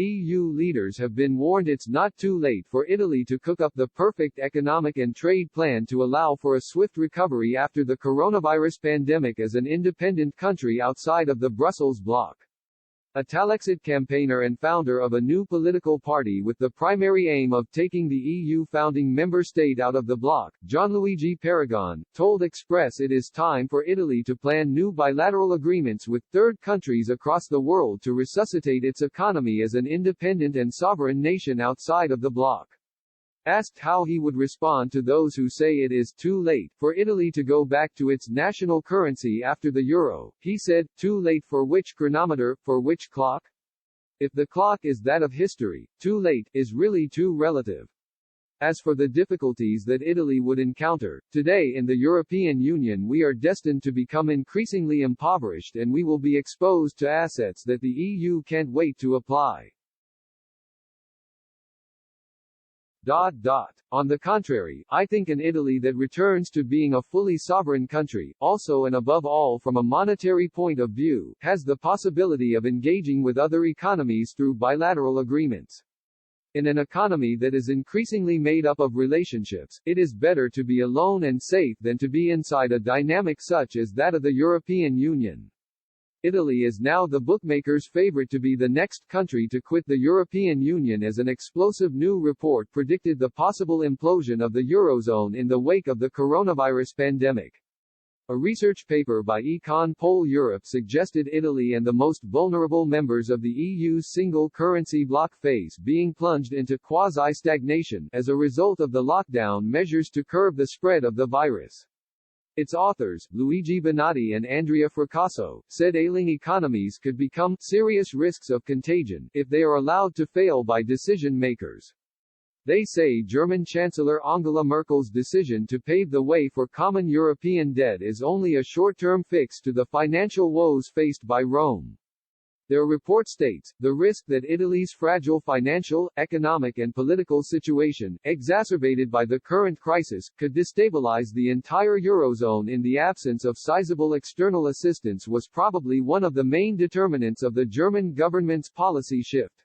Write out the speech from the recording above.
EU leaders have been warned it's not too late for Italy to cook up the perfect economic and trade plan to allow for a swift recovery after the coronavirus pandemic as an independent country outside of the Brussels bloc. Italexit campaigner and founder of a new political party with the primary aim of taking the EU founding member state out of the bloc, Gianluigi Paragon, told Express it is time for Italy to plan new bilateral agreements with third countries across the world to resuscitate its economy as an independent and sovereign nation outside of the bloc. Asked how he would respond to those who say it is too late for Italy to go back to its national currency after the euro, he said, "Too late for which chronometer, for which clock? If the clock is that of history, too late is really too relative." As for the difficulties that Italy would encounter, today in the European Union we are destined to become increasingly impoverished and we will be exposed to assets that the EU can't wait to apply. On the contrary, I think an Italy that returns to being a fully sovereign country, also and above all from a monetary point of view, has the possibility of engaging with other economies through bilateral agreements. In an economy that is increasingly made up of relationships, it is better to be alone and safe than to be inside a dynamic such as that of the European Union. Italy is now the bookmakers' favorite to be the next country to quit the European Union as an explosive new report predicted the possible implosion of the Eurozone in the wake of the coronavirus pandemic. A research paper by Econ Poll Europe suggested Italy and the most vulnerable members of the EU's single currency bloc face being plunged into quasi-stagnation as a result of the lockdown measures to curb the spread of the virus. Its authors, Luigi Bonatti and Andrea Fracasso, said ailing economies could become serious risks of contagion if they are allowed to fail by decision makers. They say German Chancellor Angela Merkel's decision to pave the way for common European debt is only a short-term fix to the financial woes faced by Rome. Their report states, the risk that Italy's fragile financial, economic and political situation, exacerbated by the current crisis, could destabilize the entire Eurozone in the absence of sizable external assistance was probably one of the main determinants of the German government's policy shift.